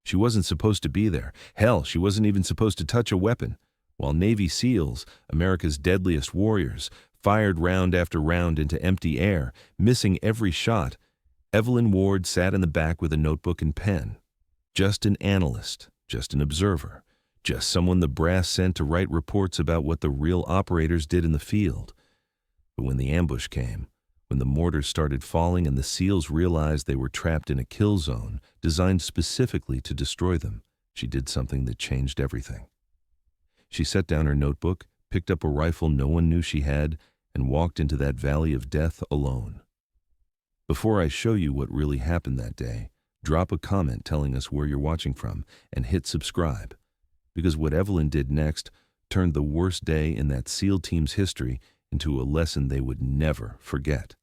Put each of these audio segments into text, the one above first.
She wasn't supposed to be there. Hell, she wasn't even supposed to touch a weapon. While Navy SEALs, America's deadliest warriors, fired round after round into empty air, missing every shot, Evelyn Ward sat in the back with a notebook and pen. Just an analyst, just an observer, just someone the brass sent to write reports about what the real operators did in the field. But when the ambush came, when the mortars started falling and the SEALs realized they were trapped in a kill zone designed specifically to destroy them, she did something that changed everything. She set down her notebook, picked up a rifle no one knew she had, and walked into that valley of death alone. Before I show you what really happened that day, drop a comment telling us where you're watching from and hit subscribe, because what Evelyn did next turned the worst day in that SEAL team's history into a lesson they would never forget.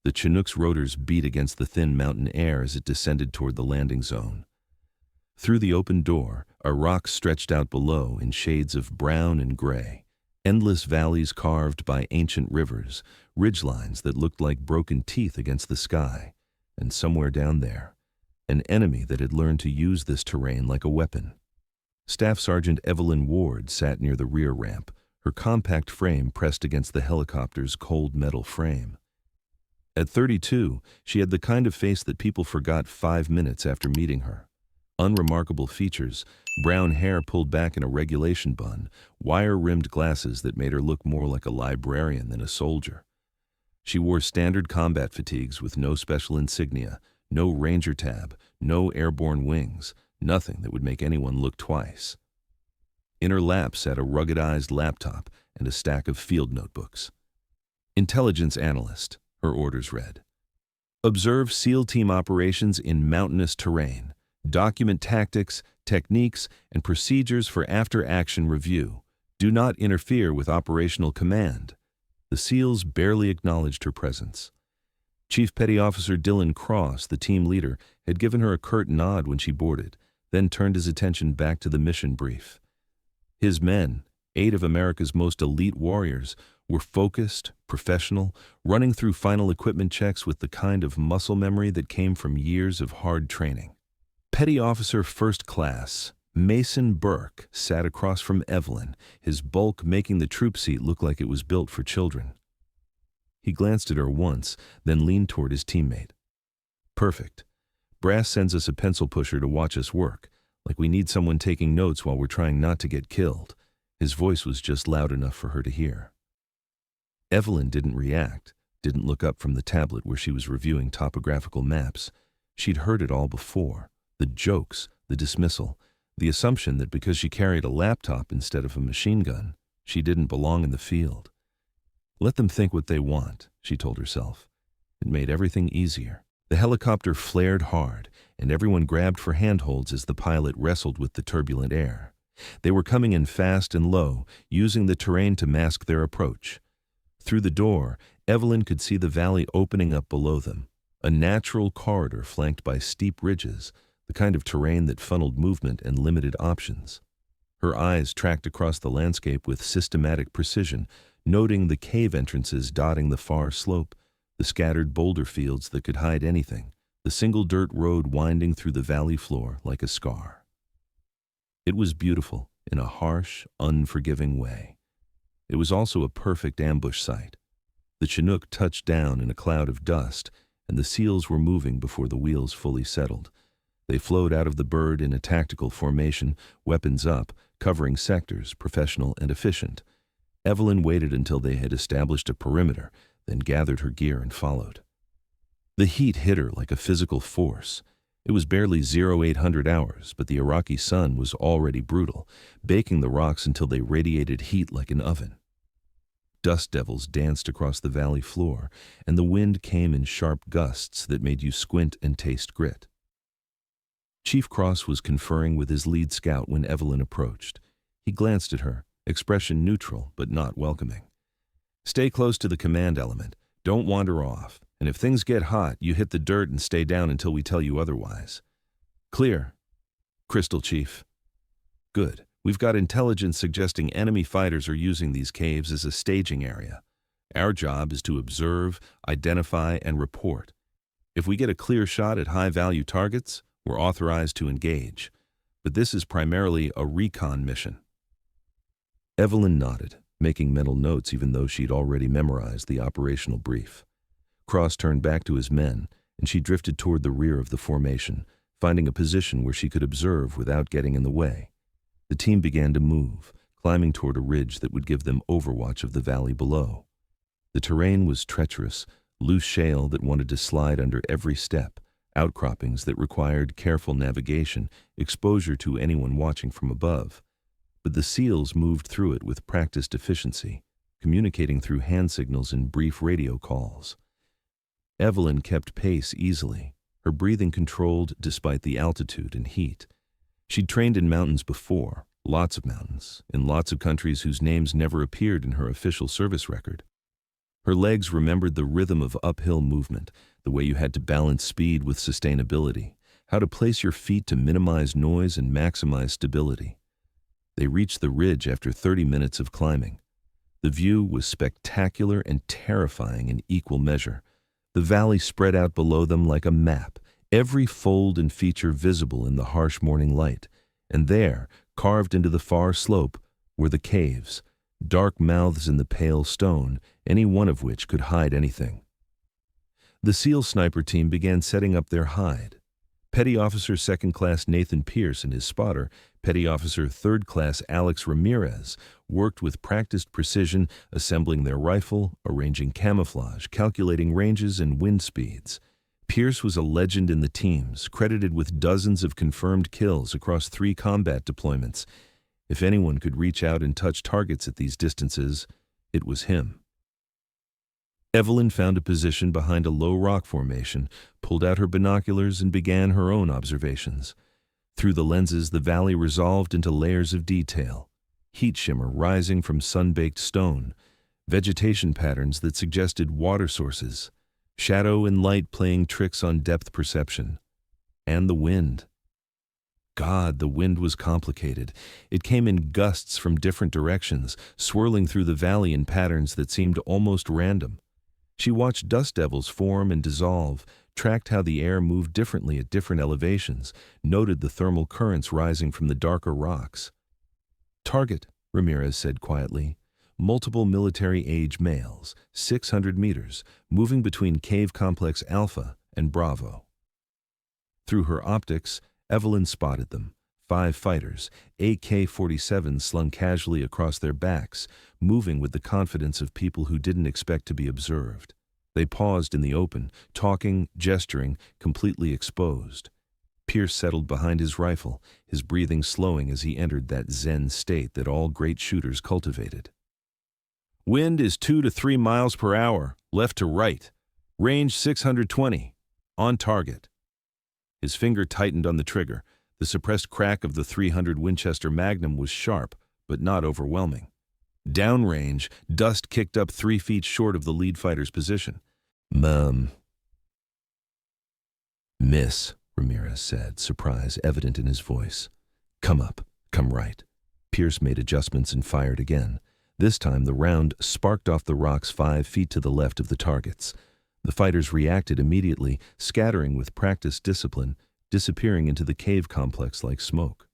The Chinook's rotors beat against the thin mountain air as it descended toward the landing zone. Through the open door, a rock stretched out below in shades of brown and gray, endless valleys carved by ancient rivers, ridgelines that looked like broken teeth against the sky, and somewhere down there, an enemy that had learned to use this terrain like a weapon. Staff Sergeant Evelyn Ward sat near the rear ramp, her compact frame pressed against the helicopter's cold metal frame. At 32, she had the kind of face that people forgot 5 minutes after meeting her. Unremarkable features, brown hair pulled back in a regulation bun, wire-rimmed glasses that made her look more like a librarian than a soldier. She wore standard combat fatigues with no special insignia, no ranger tab, no airborne wings, nothing that would make anyone look twice. In her lap sat a ruggedized laptop and a stack of field notebooks. Intelligence analyst, her orders read. Observe SEAL team operations in mountainous terrain. Document tactics, techniques, and procedures for after-action review. Do not interfere with operational command. The SEALs barely acknowledged her presence. Chief Petty Officer Dylan Cross, the team leader, had given her a curt nod when she boarded, then turned his attention back to the mission brief. His men, 8 of America's most elite warriors, were focused, professional, running through final equipment checks with the kind of muscle memory that came from years of hard training. Petty Officer First Class Mason Burke sat across from Evelyn, his bulk making the troop seat look like it was built for children. He glanced at her once, then leaned toward his teammate. Perfect. Brass sends us a pencil pusher to watch us work, like we need someone taking notes while we're trying not to get killed. His voice was just loud enough for her to hear. Evelyn didn't react, didn't look up from the tablet where she was reviewing topographical maps. She'd heard it all before. The jokes, the dismissal, the assumption that because she carried a laptop instead of a machine gun, she didn't belong in the field. Let them think what they want, she told herself. It made everything easier. The helicopter flared hard, and everyone grabbed for handholds as the pilot wrestled with the turbulent air. They were coming in fast and low, using the terrain to mask their approach. Through the door, Evelyn could see the valley opening up below them, a natural corridor flanked by steep ridges, the kind of terrain that funneled movement and limited options. Her eyes tracked across the landscape with systematic precision, noting the cave entrances dotting the far slope, the scattered boulder fields that could hide anything, the single dirt road winding through the valley floor like a scar. It was beautiful in a harsh, unforgiving way. It was also a perfect ambush site. The Chinook touched down in a cloud of dust, and the SEALs were moving before the wheels fully settled. They flowed out of the bird in a tactical formation, weapons up, covering sectors, professional and efficient. Evelyn waited until they had established a perimeter, then gathered her gear and followed. The heat hit her like a physical force. It was barely 0800 hours, but the Iraqi sun was already brutal, baking the rocks until they radiated heat like an oven. Dust devils danced across the valley floor, and the wind came in sharp gusts that made you squint and taste grit. Chief Cross was conferring with his lead scout when Evelyn approached. He glanced at her, expression neutral but not welcoming. Stay close to the command element. Don't wander off. And if things get hot, you hit the dirt and stay down until we tell you otherwise. Clear. Crystal, Chief. Good. We've got intelligence suggesting enemy fighters are using these caves as a staging area. Our job is to observe, identify, and report. If we get a clear shot at high-value targets, we're authorized to engage. but this is primarily a recon mission." Evelyn nodded, making mental notes even though she'd already memorized the operational brief. Cross turned back to his men, and she drifted toward the rear of the formation, finding a position where she could observe without getting in the way. The team began to move, climbing toward a ridge that would give them overwatch of the valley below. The terrain was treacherous, loose shale that wanted to slide under every step, outcroppings that required careful navigation, exposure to anyone watching from above. But the SEALs moved through it with practiced efficiency, communicating through hand signals and brief radio calls. Evelyn kept pace easily, her breathing controlled despite the altitude and heat. She'd trained in mountains before, lots of mountains, in lots of countries whose names never appeared in her official service record. Her legs remembered the rhythm of uphill movement, the way you had to balance speed with sustainability, how to place your feet to minimize noise and maximize stability. They reached the ridge after 30 minutes of climbing. The view was spectacular and terrifying in equal measure. The valley spread out below them like a map, every fold and feature visible in the harsh morning light. And there, carved into the far slope, were the caves, dark mouths in the pale stone, any one of which could hide anything. The SEAL sniper team began setting up their hide. Petty Officer 2nd Class Nathan Pierce and his spotter, Petty Officer 3rd Class Alex Ramirez, worked with practiced precision, assembling their rifle, arranging camouflage, calculating ranges and wind speeds. Pierce was a legend in the teams, credited with dozens of confirmed kills across 3 combat deployments. If anyone could reach out and touch targets at these distances, it was him. Evelyn found a position behind a low rock formation, pulled out her binoculars, and began her own observations. Through the lenses, the valley resolved into layers of detail, heat shimmer rising from sun-baked stone, vegetation patterns that suggested water sources, shadow and light playing tricks on depth perception, and the wind. God, the wind was complicated. It came in gusts from different directions, swirling through the valley in patterns that seemed almost random. She watched dust devils form and dissolve, tracked how the air moved differently at different elevations, noted the thermal currents rising from the darker rocks. "Target," Ramirez said quietly. "Multiple military-age males, 600 meters, moving between Cave Complex Alpha and Bravo." Through her optics, Evelyn spotted them. 5 fighters, AK-47s slung casually across their backs, moving with the confidence of people who didn't expect to be observed. They paused in the open, talking, gesturing, completely exposed. Pierce settled behind his rifle, his breathing slowing as he entered that zen state that all great shooters cultivated. "Wind is 2 to 3 miles per hour, left to right. Range 620. On target." His finger tightened on the trigger. The suppressed crack of the .300 Winchester Magnum was sharp, but not overwhelming. Downrange, dust kicked up 3 feet short of the lead fighter's position. "Miss," Ramirez said, surprise evident in his voice. "Come up, come right." Pierce made adjustments and fired again. This time the round sparked off the rocks 5 feet to the left of the targets. The fighters reacted immediately, scattering with practiced discipline, disappearing into the cave complex like smoke.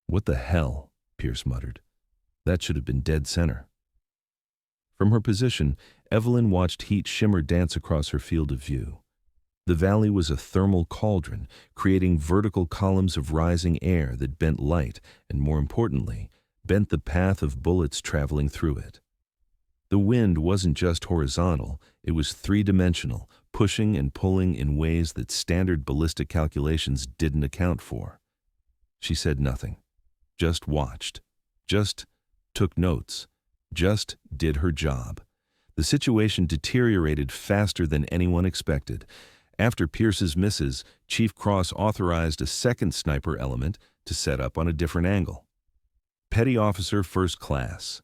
"What the hell?" Pierce muttered. "That should have been dead center." From her position, Evelyn watched heat shimmer dance across her field of view. The valley was a thermal cauldron, creating vertical columns of rising air that bent light and, more importantly, bent the path of bullets traveling through it. The wind wasn't just horizontal, it was 3-dimensional, pushing and pulling in ways that standard ballistic calculations didn't account for. She said nothing, just watched, just took notes, just did her job. The situation deteriorated faster than anyone expected. After Pierce's misses, Chief Cross authorized a second sniper element to set up on a different angle. Petty Officer 1st Class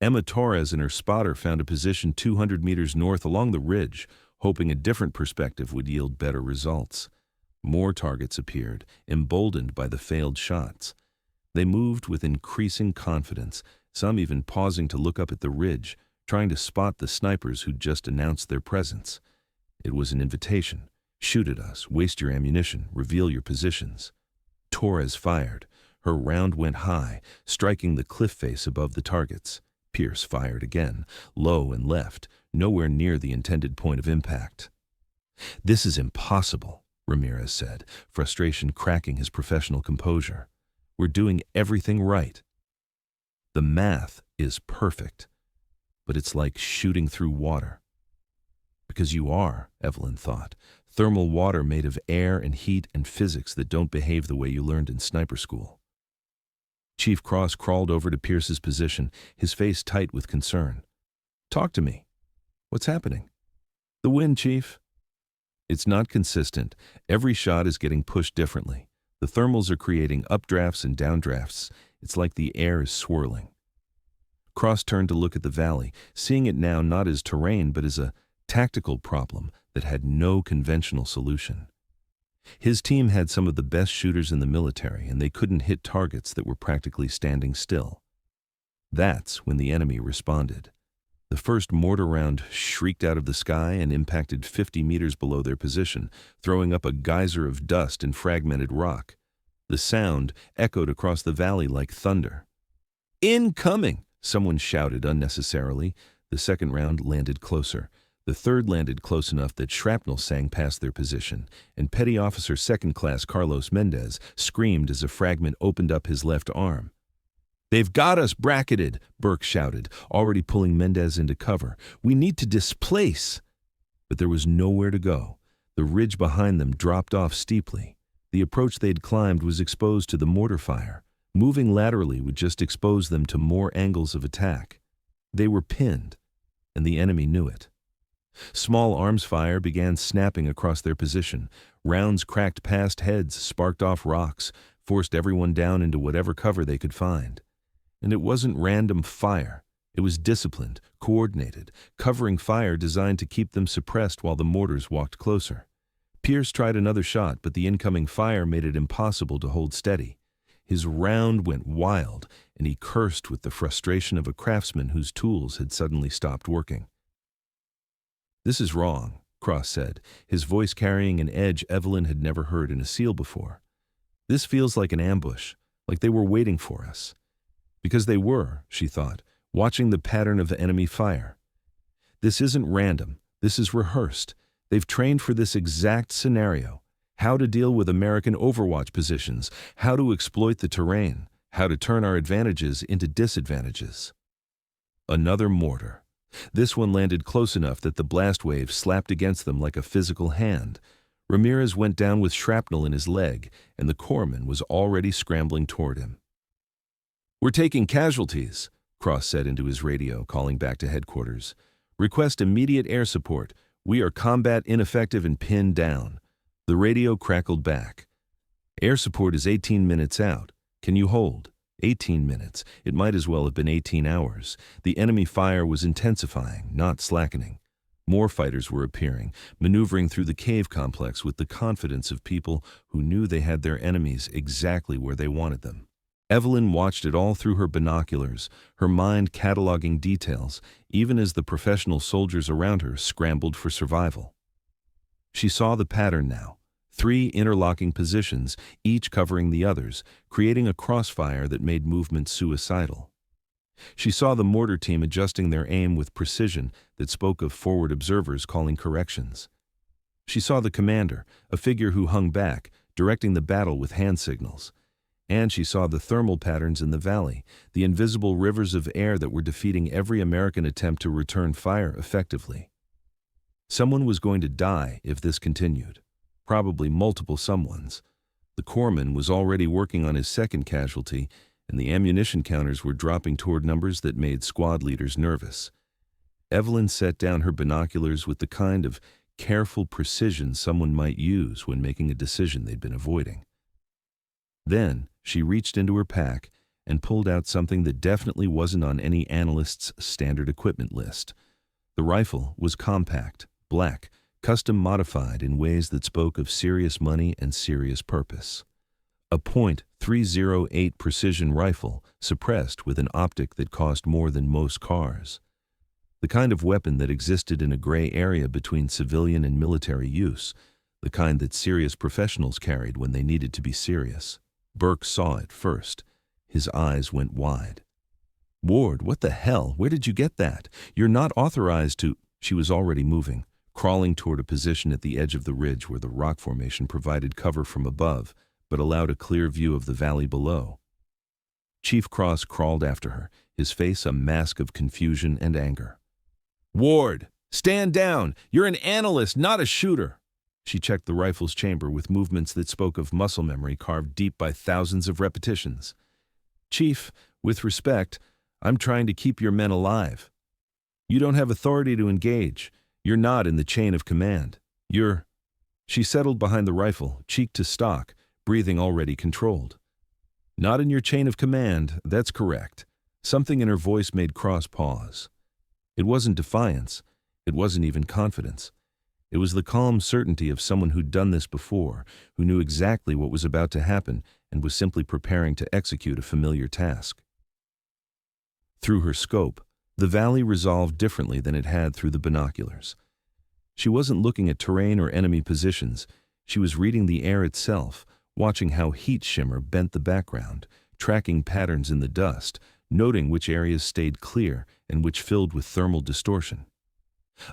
Emma Torres and her spotter found a position 200 meters north along the ridge, hoping a different perspective would yield better results. More targets appeared, emboldened by the failed shots. They moved with increasing confidence, some even pausing to look up at the ridge, trying to spot the snipers who'd just announced their presence. It was an invitation. Shoot at us, waste your ammunition, reveal your positions. Torres fired. Her round went high, striking the cliff face above the targets. Pierce fired again, low and left, nowhere near the intended point of impact. "This is impossible," Ramirez said, frustration cracking his professional composure. "We're doing everything right. The math is perfect, but it's like shooting through water." Because you are, Evelyn thought, thermal water made of air and heat and physics that don't behave the way you learned in sniper school. Chief Cross crawled over to Pierce's position, his face tight with concern. "Talk to me. What's happening?" "The wind, Chief." "It's not consistent. Every shot is getting pushed differently. The thermals are creating updrafts and downdrafts. It's like the air is swirling." Cross turned to look at the valley, seeing it now not as terrain but as a tactical problem that had no conventional solution. His team had some of the best shooters in the military, and they couldn't hit targets that were practically standing still. That's when the enemy responded. The first mortar round shrieked out of the sky and impacted 50 meters below their position, throwing up a geyser of dust and fragmented rock. The sound echoed across the valley like thunder. "Incoming!" someone shouted unnecessarily. The second round landed closer. The third landed close enough that shrapnel sang past their position, and Petty Officer Second Class Carlos Mendez screamed as a fragment opened up his left arm. "They've got us bracketed," Burke shouted, already pulling Mendez into cover. "We need to displace." But there was nowhere to go. The ridge behind them dropped off steeply. The approach they'd climbed was exposed to the mortar fire. Moving laterally would just expose them to more angles of attack. They were pinned, and the enemy knew it. Small arms fire began snapping across their position. Rounds cracked past heads, sparked off rocks, forced everyone down into whatever cover they could find. And it wasn't random fire. It was disciplined, coordinated, covering fire designed to keep them suppressed while the mortars walked closer. Pierce tried another shot, but the incoming fire made it impossible to hold steady. His round went wild, and he cursed with the frustration of a craftsman whose tools had suddenly stopped working. "This is wrong," Cross said, his voice carrying an edge Evelyn had never heard in a SEAL before. "This feels like an ambush, like they were waiting for us." Because they were, she thought, watching the pattern of the enemy fire. "This isn't random. This is rehearsed. They've trained for this exact scenario. How to deal with American overwatch positions, how to exploit the terrain, how to turn our advantages into disadvantages." Another mortar. This one landed close enough that the blast wave slapped against them like a physical hand. Ramirez went down with shrapnel in his leg, and the corpsman was already scrambling toward him. "We're taking casualties," Cross said into his radio, calling back to headquarters. "Request immediate air support. We are combat ineffective and pinned down." The radio crackled back. "Air support is 18 minutes out. Can you hold?" 18 minutes. It might as well have been 18 hours. The enemy fire was intensifying, not slackening. More fighters were appearing, maneuvering through the cave complex with the confidence of people who knew they had their enemies exactly where they wanted them. Evelyn watched it all through her binoculars, her mind cataloging details, even as the professional soldiers around her scrambled for survival. She saw the pattern now. 3 interlocking positions, each covering the others, creating a crossfire that made movement suicidal. She saw the mortar team adjusting their aim with precision that spoke of forward observers calling corrections. She saw the commander, a figure who hung back, directing the battle with hand signals. And she saw the thermal patterns in the valley, the invisible rivers of air that were defeating every American attempt to return fire effectively. Someone was going to die if this continued. Probably multiple someones. The corpsman was already working on his second casualty, and the ammunition counters were dropping toward numbers that made squad leaders nervous. Evelyn set down her binoculars with the kind of careful precision someone might use when making a decision they'd been avoiding. Then she reached into her pack and pulled out something that definitely wasn't on any analyst's standard equipment list. The rifle was compact, black, custom-modified in ways that spoke of serious money and serious purpose. A .308 precision rifle, suppressed with an optic that cost more than most cars. The kind of weapon that existed in a gray area between civilian and military use, the kind that serious professionals carried when they needed to be serious. Burke saw it first. His eyes went wide. "Ward, what the hell? Where did you get that? You're not authorized to—" She was already moving, crawling toward a position at the edge of the ridge where the rock formation provided cover from above, but allowed a clear view of the valley below. Chief Cross crawled after her, his face a mask of confusion and anger. "Ward, stand down! You're an analyst, not a shooter!" She checked the rifle's chamber with movements that spoke of muscle memory carved deep by thousands of repetitions. "Chief, with respect, I'm trying to keep your men alive. You don't have authority to engage. You're not in the chain of command. You're—" She settled behind the rifle, cheek to stock, breathing already controlled. "Not in your chain of command, that's correct." Something in her voice made Cross pause. It wasn't defiance. It wasn't even confidence. It was the calm certainty of someone who'd done this before, who knew exactly what was about to happen and was simply preparing to execute a familiar task. Through her scope, the valley resolved differently than it had through the binoculars. She wasn't looking at terrain or enemy positions. She was reading the air itself, watching how heat shimmer bent the background, tracking patterns in the dust, noting which areas stayed clear and which filled with thermal distortion.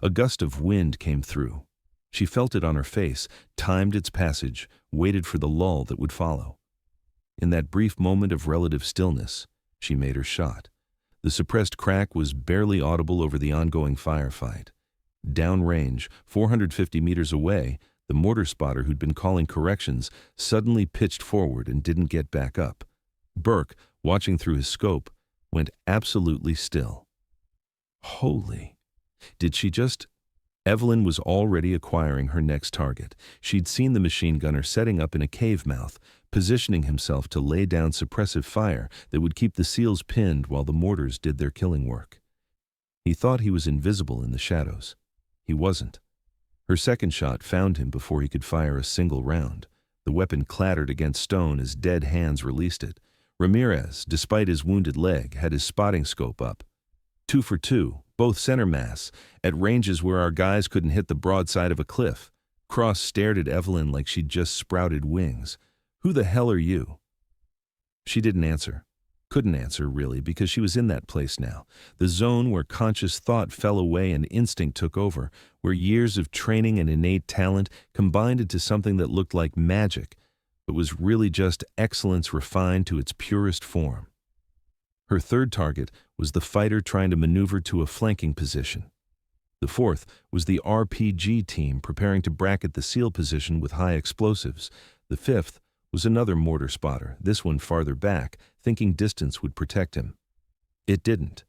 A gust of wind came through. She felt it on her face, timed its passage, waited for the lull that would follow. In that brief moment of relative stillness, she made her shot. The suppressed crack was barely audible over the ongoing firefight. Downrange, 450 meters away, the mortar spotter who'd been calling corrections suddenly pitched forward and didn't get back up. Burke, watching through his scope, went absolutely still. Holy! Did she just— Evelyn was already acquiring her next target. She'd seen the machine gunner setting up in a cave mouth, positioning himself to lay down suppressive fire that would keep the SEALs pinned while the mortars did their killing work. He thought he was invisible in the shadows. He wasn't. Her second shot found him before he could fire a single round. The weapon clattered against stone as dead hands released it. Ramirez, despite his wounded leg, had his spotting scope up. 2 for 2, both center mass, at ranges where our guys couldn't hit the broadside of a cliff. Cross stared at Evelyn like she'd just sprouted wings. "Who the hell are you?" She didn't answer. Couldn't answer, really, because she was in that place now. The zone where conscious thought fell away and instinct took over, where years of training and innate talent combined into something that looked like magic, but was really just excellence refined to its purest form. Her third target was the fighter trying to maneuver to a flanking position. The fourth was the RPG team preparing to bracket the SEAL position with high explosives. The fifth was another mortar spotter, this one farther back, thinking distance would protect him. It didn't.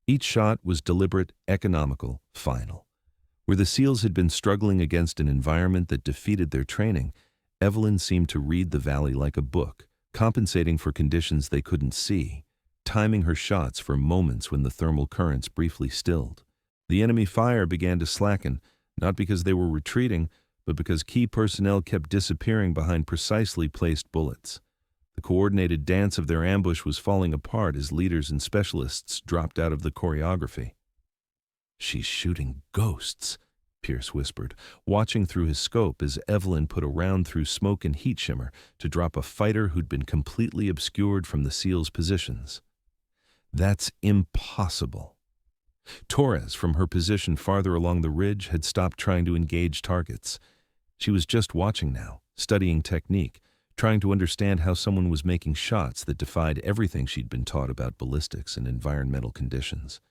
Each shot was deliberate, economical, final. Where the SEALs had been struggling against an environment that defeated their training, Evelyn seemed to read the valley like a book, compensating for conditions they couldn't see, timing her shots for moments when the thermal currents briefly stilled. The enemy fire began to slacken, not because they were retreating, but because key personnel kept disappearing behind precisely placed bullets. The coordinated dance of their ambush was falling apart as leaders and specialists dropped out of the choreography. "She's shooting ghosts," Pierce whispered, watching through his scope as Evelyn put a round through smoke and heat shimmer to drop a fighter who'd been completely obscured from the SEALs' positions. "That's impossible." Torres, from her position farther along the ridge, had stopped trying to engage targets. She was just watching now, studying technique, trying to understand how someone was making shots that defied everything she'd been taught about ballistics and environmental conditions.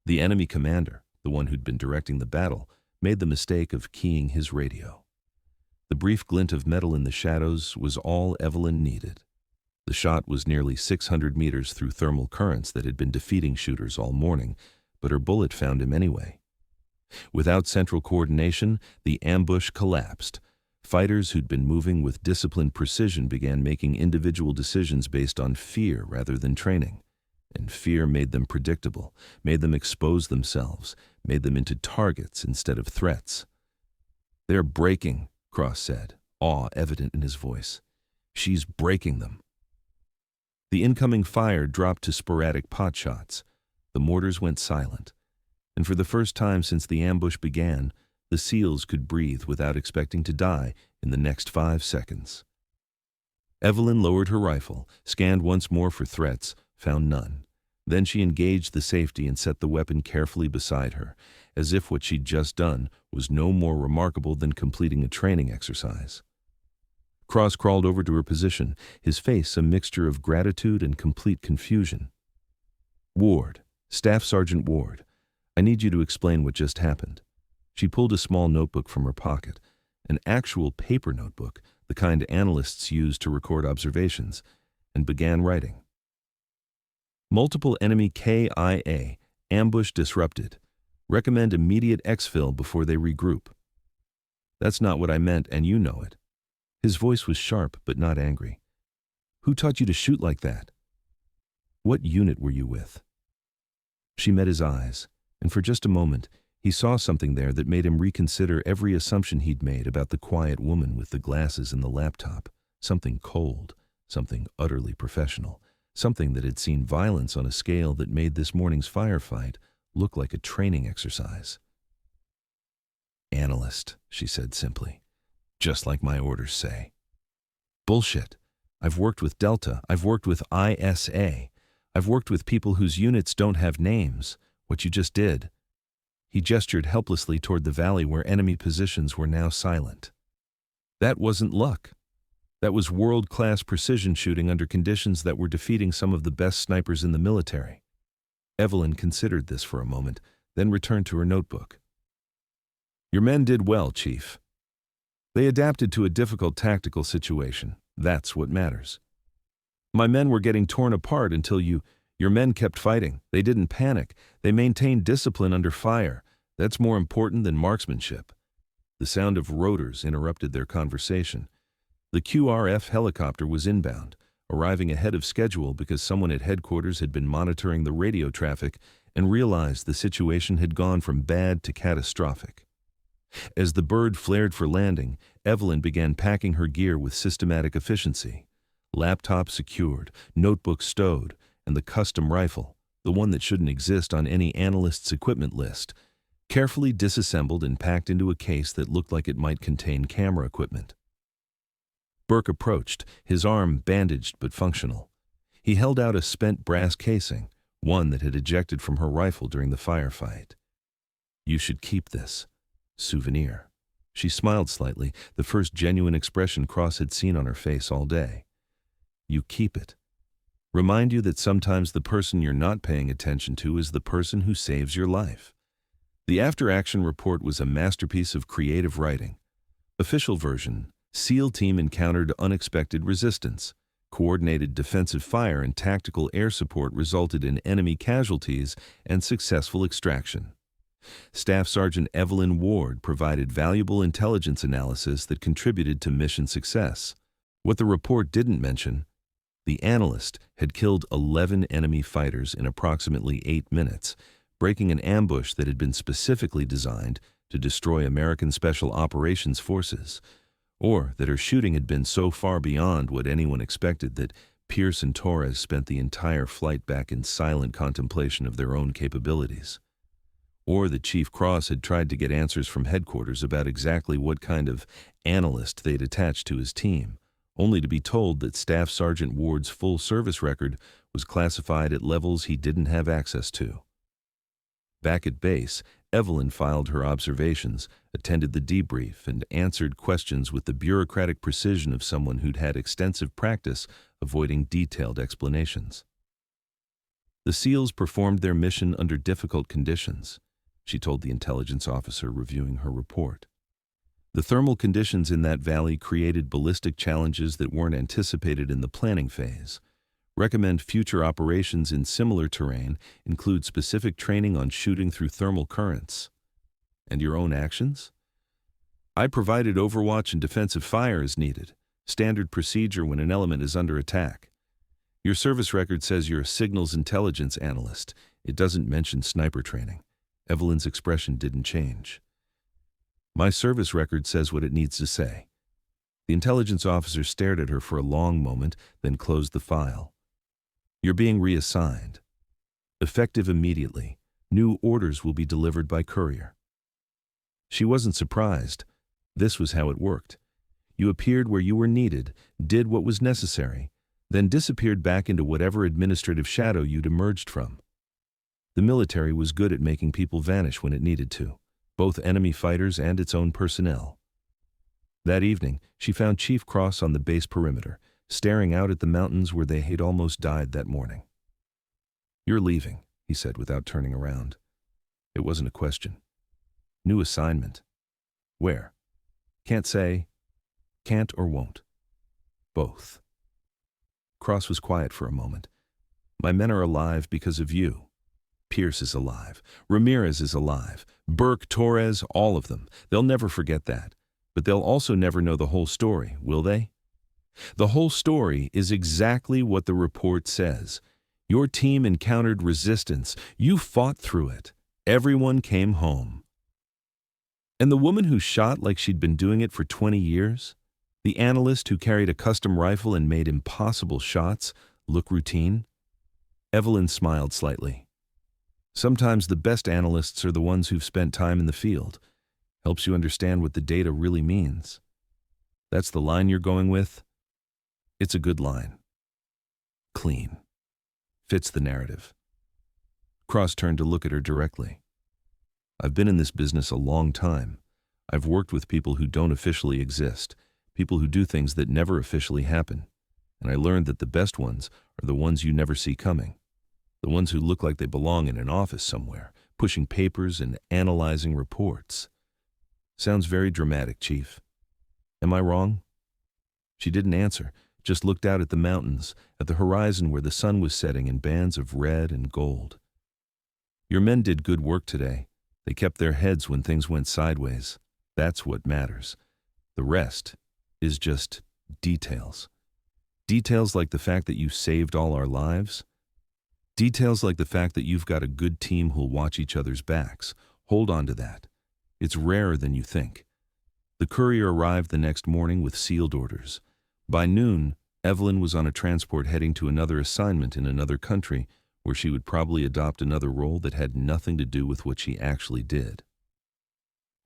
The enemy commander, the one who'd been directing the battle, made the mistake of keying his radio. The brief glint of metal in the shadows was all Evelyn needed. The shot was nearly 600 meters through thermal currents that had been defeating shooters all morning, but her bullet found him anyway. Without central coordination, the ambush collapsed. Fighters who'd been moving with disciplined precision began making individual decisions based on fear rather than training. And fear made them predictable, made them expose themselves, made them into targets instead of threats. "They're breaking," Cross said, awe evident in his voice. "She's breaking them." The incoming fire dropped to sporadic potshots. The mortars went silent. And for the first time since the ambush began, the SEALs could breathe without expecting to die in the next 5 seconds. Evelyn lowered her rifle, scanned once more for threats, found none. Then she engaged the safety and set the weapon carefully beside her, as if what she'd just done was no more remarkable than completing a training exercise. Cross crawled over to her position, his face a mixture of gratitude and complete confusion. "Ward, Staff Sergeant Ward, I need you to explain what just happened." She pulled a small notebook from her pocket, an actual paper notebook, the kind analysts use to record observations, and began writing. "Multiple enemy KIA, ambush disrupted. Recommend immediate exfil before they regroup." "That's not what I meant, and you know it." His voice was sharp but not angry. "Who taught you to shoot like that? What unit were you with?" She met his eyes, and for just a moment, he saw something there that made him reconsider every assumption he'd made about the quiet woman with the glasses and the laptop. Something cold, something utterly professional, something that had seen violence on a scale that made this morning's firefight look like a training exercise. "Analyst," she said simply. "Just like my orders say." "Bullshit. I've worked with Delta. I've worked with ISA. I've worked with people whose units don't have names. What you just did." He gestured helplessly toward the valley where enemy positions were now silent. "That wasn't luck. That was world-class precision shooting under conditions that were defeating some of the best snipers in the military." Evelyn considered this for a moment, then returned to her notebook. "Your men did well, Chief. They adapted to a difficult tactical situation. That's what matters. My men were getting torn apart until your men kept fighting. They didn't panic. They maintained discipline under fire. That's more important than marksmanship." The sound of rotors interrupted their conversation. The QRF helicopter was inbound, arriving ahead of schedule because someone at headquarters had been monitoring the radio traffic and realized the situation had gone from bad to catastrophic. As the bird flared for landing, Evelyn began packing her gear with systematic efficiency. Laptop secured, notebook stowed, and the custom rifle, the one that shouldn't exist on any analyst's equipment list, carefully disassembled and packed into a case that looked like it might contain camera equipment. Burke approached, his arm bandaged but functional. He held out a spent brass casing, one that had ejected from her rifle during the firefight. "You should keep this. Souvenir." She smiled slightly, the first genuine expression Cross had seen on her face all day. "You keep it. Remind you that sometimes the person you're not paying attention to is the person who saves your life." The after-action report was a masterpiece of creative writing. Official version: SEAL team encountered unexpected resistance. Coordinated defensive fire and tactical air support resulted in enemy casualties and successful extraction. Staff Sergeant Evelyn Ward provided valuable intelligence analysis that contributed to mission success. What the report didn't mention: the analyst had killed 11 enemy fighters in approximately 8 minutes, breaking an ambush that had been specifically designed to destroy American Special Operations Forces, or that her shooting had been so far beyond what anyone expected that Pierce and Torres spent the entire flight back in silent contemplation of their own capabilities. Or that Chief Cross had tried to get answers from headquarters about exactly what kind of analyst they'd attached to his team, only to be told that Staff Sergeant Ward's full service record was classified at levels he didn't have access to. Back at base, Evelyn filed her observations, attended the debrief, and answered questions with the bureaucratic precision of someone who'd had extensive practice avoiding detailed explanations. The SEALs performed their mission under difficult conditions, she told the intelligence officer reviewing her report. The thermal conditions in that valley created ballistic challenges that weren't anticipated in the planning phase. Recommend future operations in similar terrain include specific training on shooting through thermal currents. And your own actions? I provided overwatch and defensive fire as needed, standard procedure when an element is under attack. Your service record says you're a signals intelligence analyst. It doesn't mention sniper training. Evelyn's expression didn't change. My service record says what it needs to say. The intelligence officer stared at her for a long moment, then closed the file. You're being reassigned. Effective immediately. New orders will be delivered by courier. She wasn't surprised. This was how it worked. You appeared where you were needed, did what was necessary, then disappeared back into whatever administrative shadow you'd emerged from. The military was good at making people vanish when it needed to, both enemy fighters and its own personnel. That evening, she found Chief Cross on the base perimeter, staring out at the mountains where they had almost died that morning. "You're leaving," he said without turning around. It wasn't a question. "New assignment." "Where?" "Can't say. Can't or won't." "Both." Cross was quiet for a moment. "My men are alive because of you. Pierce is alive. Ramirez is alive. Burke, Torres, all of them. They'll never forget that. But they'll also never know the whole story, will they? The whole story is exactly what the report says. Your team encountered resistance. You fought through it. Everyone came home. And the woman who shot like she'd been doing it for 20 years? The analyst who carried a custom rifle and made impossible shots look routine?" Evelyn smiled slightly. "Sometimes the best analysts are the ones who've spent time in the field. Helps you understand what the data really means." "That's the line you're going with?" "It's a good line. Clean. Fits the narrative." Cross turned to look at her directly. "I've been in this business a long time. I've worked with people who don't officially exist, people who do things that never officially happen. And I learned that the best ones are the ones you never see coming. The ones who look like they belong in an office somewhere, pushing papers and analyzing reports." "Sounds very dramatic, Chief. Am I wrong?" She didn't answer, just looked out at the mountains, at the horizon where the sun was setting in bands of red and gold. "Your men did good work today. They kept their heads when things went sideways. That's what matters. The rest is just details. Details like the fact that you saved all our lives. Details like the fact that you've got a good team who'll watch each other's backs. Hold on to that. It's rarer than you think." The courier arrived the next morning with sealed orders. By noon, Evelyn was on a transport heading to another assignment in another country where she would probably adopt another role that had nothing to do with what she actually did.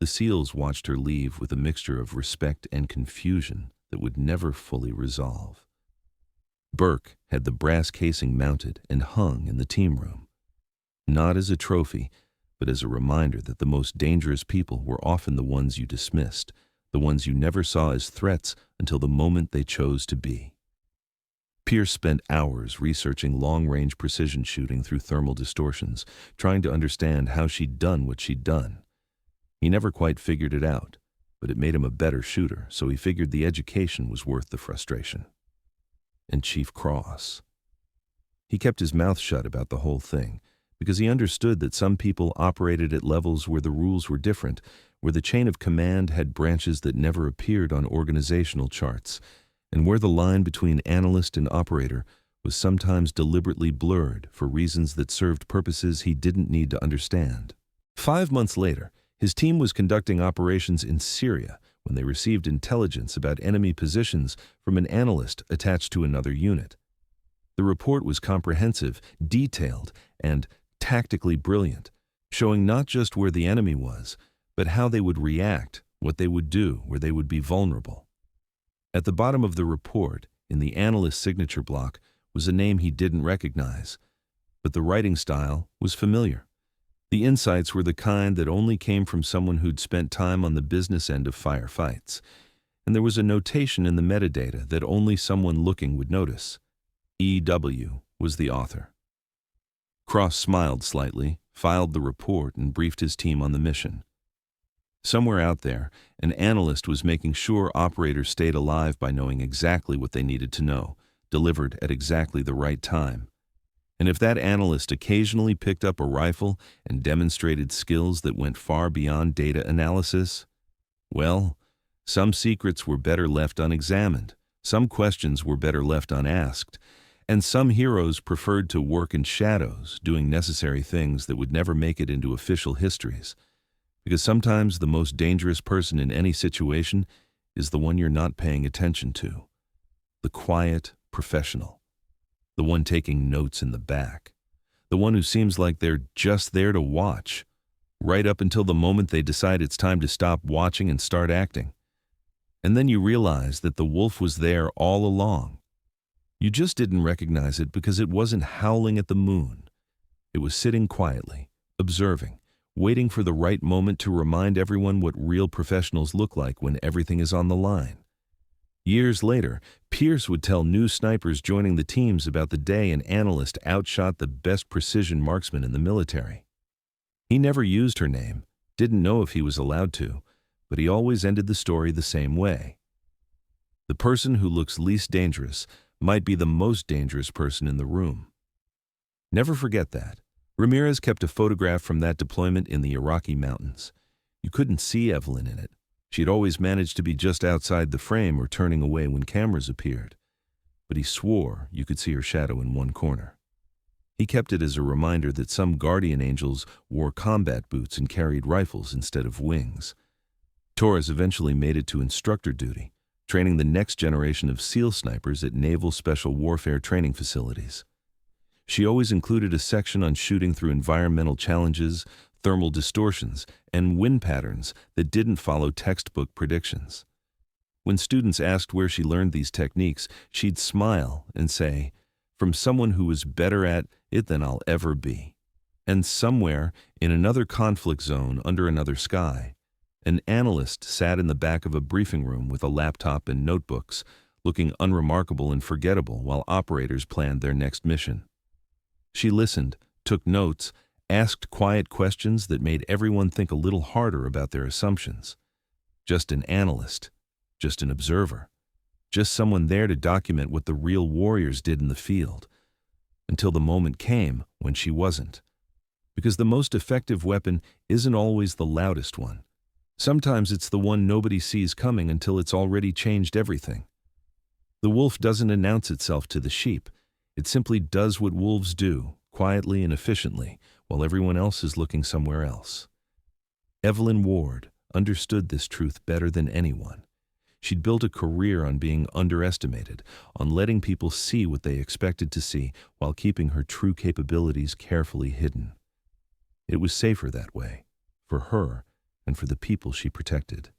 The SEALs watched her leave with a mixture of respect and confusion that would never fully resolve. Burke had the brass casing mounted and hung in the team room, not as a trophy, but as a reminder that the most dangerous people were often the ones you dismissed, the ones you never saw as threats until the moment they chose to be. Pierce spent hours researching long-range precision shooting through thermal distortions, trying to understand how she'd done what she'd done. He never quite figured it out, but it made him a better shooter, so he figured the education was worth the frustration. And Chief Cross. He kept his mouth shut about the whole thing, because he understood that some people operated at levels where the rules were different, where the chain of command had branches that never appeared on organizational charts, and where the line between analyst and operator was sometimes deliberately blurred for reasons that served purposes he didn't need to understand. 5 months later, his team was conducting operations in Syria when they received intelligence about enemy positions from an analyst attached to another unit. The report was comprehensive, detailed, and tactically brilliant, showing not just where the enemy was, but how they would react, what they would do, where they would be vulnerable. At the bottom of the report, in the analyst's signature block, was a name he didn't recognize, but the writing style was familiar. The insights were the kind that only came from someone who'd spent time on the business end of firefights, and there was a notation in the metadata that only someone looking would notice. E.W. was the author. Cross smiled slightly, filed the report, and briefed his team on the mission. Somewhere out there, an analyst was making sure operators stayed alive by knowing exactly what they needed to know, delivered at exactly the right time. And if that analyst occasionally picked up a rifle and demonstrated skills that went far beyond data analysis, well, some secrets were better left unexamined, some questions were better left unasked, and some heroes preferred to work in shadows, doing necessary things that would never make it into official histories. Because sometimes the most dangerous person in any situation is the one you're not paying attention to. The quiet professional. The one taking notes in the back. The one who seems like they're just there to watch, right up until the moment they decide it's time to stop watching and start acting. And then you realize that the wolf was there all along. You just didn't recognize it because it wasn't howling at the moon. It was sitting quietly, observing, waiting for the right moment to remind everyone what real professionals look like when everything is on the line. Years later, Pierce would tell new snipers joining the teams about the day an analyst outshot the best precision marksman in the military. He never used her name, didn't know if he was allowed to, but he always ended the story the same way. The person who looks least dangerous might be the most dangerous person in the room. Never forget that. Ramirez kept a photograph from that deployment in the Iraqi mountains. You couldn't see Evelyn in it. She had always managed to be just outside the frame or turning away when cameras appeared. But he swore you could see her shadow in one corner. He kept it as a reminder that some guardian angels wore combat boots and carried rifles instead of wings. Torres eventually made it to instructor duty, training the next generation of SEAL snipers at Naval Special Warfare training facilities. She always included a section on shooting through environmental challenges, thermal distortions, and wind patterns that didn't follow textbook predictions. When students asked where she learned these techniques, she'd smile and say, "From someone who was better at it than I'll ever be." And somewhere, in another conflict zone under another sky, an analyst sat in the back of a briefing room with a laptop and notebooks, looking unremarkable and forgettable while operators planned their next mission. She listened, took notes, asked quiet questions that made everyone think a little harder about their assumptions. Just an analyst, just an observer, just someone there to document what the real warriors did in the field, until the moment came when she wasn't. Because the most effective weapon isn't always the loudest one. Sometimes it's the one nobody sees coming until it's already changed everything. The wolf doesn't announce itself to the sheep. It simply does what wolves do, quietly and efficiently, while everyone else is looking somewhere else. Evelyn Ward understood this truth better than anyone. She'd built a career on being underestimated, on letting people see what they expected to see while keeping her true capabilities carefully hidden. It was safer that way, for her and for the people she protected.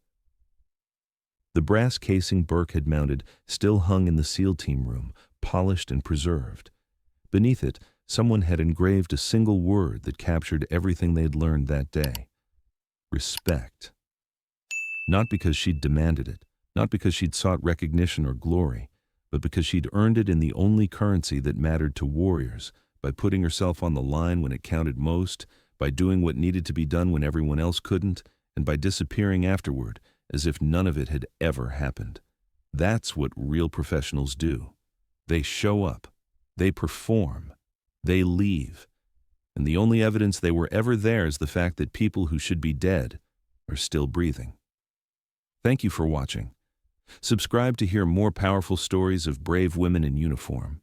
The brass casing Burke had mounted still hung in the SEAL team room, polished and preserved. Beneath it, someone had engraved a single word that captured everything they'd learned that day. Respect. Not because she'd demanded it, not because she'd sought recognition or glory, but because she'd earned it in the only currency that mattered to warriors, by putting herself on the line when it counted most, by doing what needed to be done when everyone else couldn't, and by disappearing afterward, as if none of it had ever happened. That's what real professionals do. They show up. They perform. They leave. And the only evidence they were ever there is the fact that people who should be dead are still breathing. Thank you for watching. Subscribe to hear more powerful stories of brave women in uniform.